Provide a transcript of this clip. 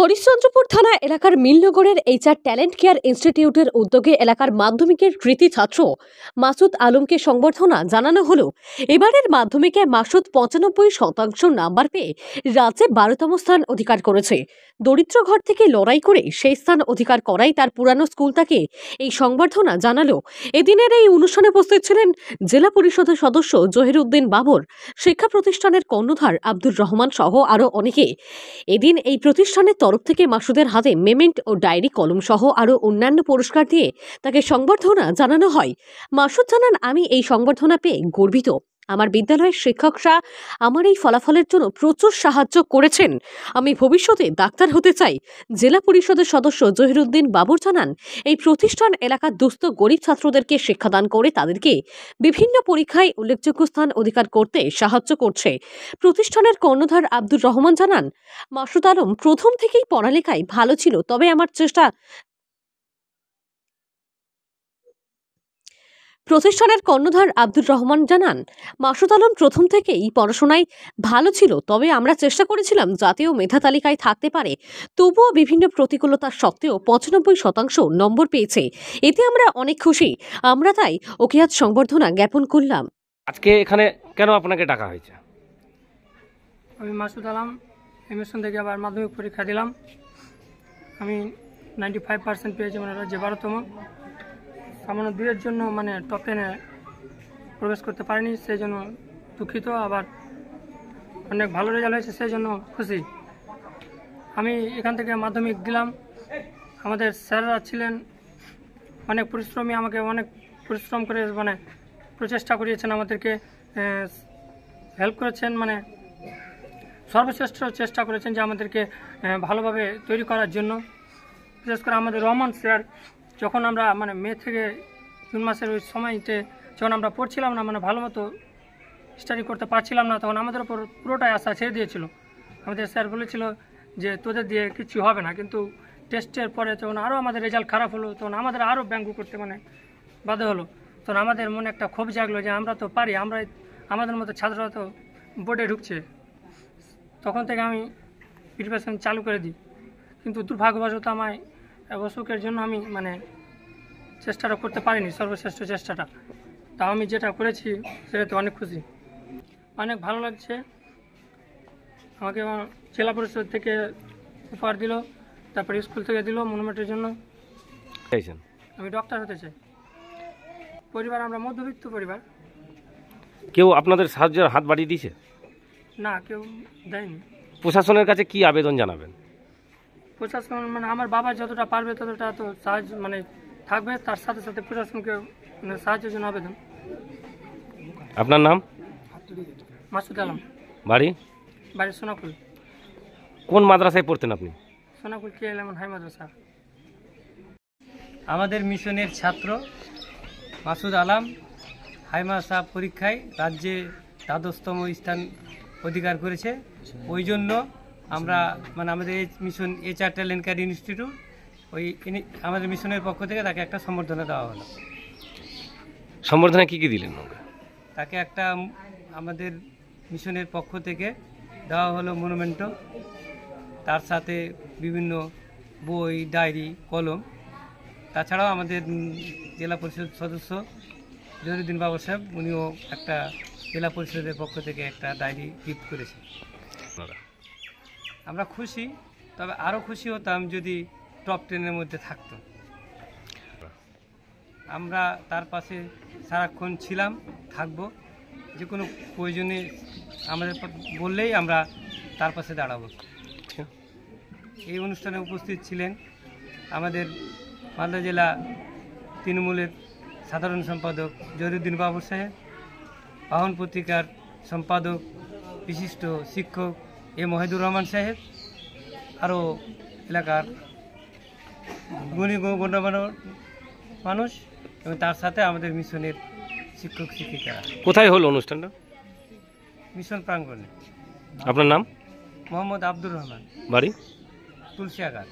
হরিশ্চন্দ্রপুর থানা এলাকার মিলনগরের HR talent care ইনস্টিটিউটের উদ্যোগে এলাকার মাধ্যমিকের কৃতী ছাত্র মাসুদ আলমকে সংবর্ধনা জানানো হলো। এবারের মাধ্যমিকে মাসুদ 95% নাম্বার পেয়ে রাজ্যে 12তম স্থান অধিকার করেছে। দরিদ্র ঘর থেকে লড়াই করে সেই স্থান অধিকার করাই তার পুরানো স্কুল তাকে এই সংবর্ধনা জানালো। এদিনের এই অনুষ্ঠানে উপস্থিত ছিলেন জেলা পরিষদের সদস্য জহিরুদ্দিন বাবর, শিক্ষা প্রতিষ্ঠানের কর্ণধার আব্দুর রহমান সহ আরো অনেকে। এদিন এই প্রতিষ্ঠানের তরফ থেকে মাসুদের হাতে মেমেন্ট ও ডায়েরি কলম সহ আরো অন্যান্য পুরস্কার দিয়ে তাকে সংবর্ধনা জানানো হয়। মাসুদ জানান, আমি এই সংবর্ধনা পেয়ে গর্বিত। আমার বিদ্যালয়ের শিক্ষকরা আমার এই ফলাফলের জন্য প্রচুর সাহায্য করেছেন। আমি ভবিষ্যতে ডাক্তার হতে চাই। জেলা পরিষদের সদস্য জহিরুদ্দিন বাবর জানান, এই প্রতিষ্ঠান এলাকার দুস্থ গরিব ছাত্রদেরকে শিক্ষাদান করে তাদেরকে বিভিন্ন পরীক্ষায় উল্লেখযোগ্য স্থান অধিকার করতে সাহায্য করছে। প্রতিষ্ঠানের কর্ণধার আব্দুর রহমান জানান, মাসুদ আলম প্রথম থেকেই পড়ালেখায় ভালো ছিল, তবে আমার চেষ্টা প্রতিষ্ঠানের কর্ণধার আব্দুর রহমান জানান, মাসুদ আলম প্রথম থেকেই পড়াশোনায় ভালো ছিল, তবে আমরা চেষ্টা করেছিলাম জাতীয় মেধা তালিকায় থাকতে পারে। তবুও বিভিন্ন প্রতিকূলতা সত্ত্বেও 95% নম্বর পেয়েছে। এতে আমরা অনেক খুশি। আমরা তাই ওকে আজ সংবর্ধনা জ্ঞাপন করলাম। আজকে এখানে কেন আপনাকে ডাকা হয়েছে? আমি মাসুদ আলম এমএসন থেকে আবার মাধ্যমিক পরীক্ষা দিলাম। আমি 95% পেয়েছি, মানে রাজ্যে 12তম। সামান্য 2-এর জন্য মানে টপ 10-এ প্রবেশ করতে পারিনি, সেই জন্য দুঃখিত। আবার অনেক ভালো রেজাল্ট হয়েছে, সেই জন্য খুশি। আমি এখান থেকে মাধ্যমিক দিলাম। আমাদের স্যাররা ছিলেন অনেক পরিশ্রমী, আমাকে অনেক পরিশ্রম করে মানে প্রচেষ্টা করিয়েছেন, আমাদেরকে হেল্প করেছেন, মানে সর্বশ্রেষ্ঠ চেষ্টা করেছেন যে আমাদেরকে ভালোভাবে তৈরি করার জন্য। বিশেষ করে আমাদের রহমান স্যার, যখন আমরা মানে মে থেকে জুন মাসের ওই সময়তে যখন আমরা পড়ছিলাম না, মানে ভালো মতো স্টাডি করতে পারছিলাম না, তখন আমাদের উপর পুরোটাই আশা ছেড়ে দিয়েছিল। আমাদের স্যার বলেছিল যে তোদের দিয়ে কিছু হবে না, কিন্তু টেস্টের পরে যখন আরও আমাদের রেজাল্ট খারাপ হলো, তখন আমাদের আরও ব্যঙ্গ করতে মানে বাধ্য হলো। তখন আমাদের মনে একটা ক্ষোভ জাগলো যে আমরা তো পারি, আমরা আমাদের মতো ছাত্ররা তো বোর্ডে ঢুকছে। তখন থেকে আমি প্রিপারেশন চালু করে দিই, কিন্তু দুর্ভাগ্যবশত আমায় অসুখের জন্য আমি মানে চেষ্টাটা করতে পারিনি, সর্বশ্রেষ্ঠ চেষ্টাটা। তাও আমি যেটা করেছি সেটাতে অনেক খুশি, অনেক ভালো লাগছে। আমাকে জেলা পরিষদ থেকে উপহার দিল, তারপরে স্কুল থেকে দিল মনুমেন্টের জন্য। আমি ডক্টর হতে চাই। পরিবার আমরা মধ্যবিত্ত পরিবার। কেউ আপনাদের সাহায্যের হাত বাড়িয়ে দিয়েছে? না, কেউ দেয়নি। প্রশাসনের কাছে কি আবেদন জানাবেন? প্রশাসন মানে আমার বাবা যতটা পারবে ততটা তো সাহায্য মানে থাকবে, তার সাথে সাথে প্রশাসনকে মানে সাহায্যের জন্য আবেদন। আপনার নাম? মাসুদ আলম। বাড়ি? বাড়ি সোনাকুল। কোন মাদ্রাসায় পড়তেন আপনি? সোনাকুল কে এলেমন হাই মাদ্রাসা। আমাদের মিশনের ছাত্র মাসুদ আলম হাই মাদ্রাসা পরীক্ষায় রাজ্যে 12তম স্থান অধিকার করেছে। ওই জন্য আমরা মানে আমাদের এই mission HR talent care institute, ওই আমাদের মিশনের পক্ষ থেকে তাকে একটা সম্বর্ধনা দেওয়া হলো। সম্বর্ধনা কি কি দিলেন? তাকে একটা আমাদের মিশনের পক্ষ থেকে দেওয়া হলো মনুমেন্টো, তার সাথে বিভিন্ন বই, ডায়েরি, কলম। তাছাড়াও আমাদের জেলা পরিষদ সদস্য জহিরুদ্দিন বাবর সাহেব, উনিও একটা জেলা পরিষদের পক্ষ থেকে একটা ডায়েরি গিফট করেছে। আমরা খুশি, তবে আরও খুশি হতাম যদি টপ 10-এর মধ্যে থাকতো। আমরা তার পাশে সারাক্ষণ ছিলাম, থাকবো। যে কোনো প্রয়োজনে আমাদের বললেই আমরা তার পাশে দাঁড়াবো। এই অনুষ্ঠানে উপস্থিত ছিলেন আমাদের মালদা জেলা তৃণমূলের সাধারণ সম্পাদক জহিরুদ্দিন বাবর সাহেব, বাহন পত্রিকার সম্পাদক বিশিষ্ট শিক্ষক মহিদুর রহমান সাহেব, আরও এলাকার গণ্যমান্য মানুষ, এবং তার সাথে আমাদের মিশনের শিক্ষক শিক্ষিকারা। কোথায় হলো অনুষ্ঠানটা? মিশন প্রাঙ্গণে। আপনার নাম? মোহাম্মদ আব্দুর রহমান। বাড়ি? তুলসিয়াঘাট।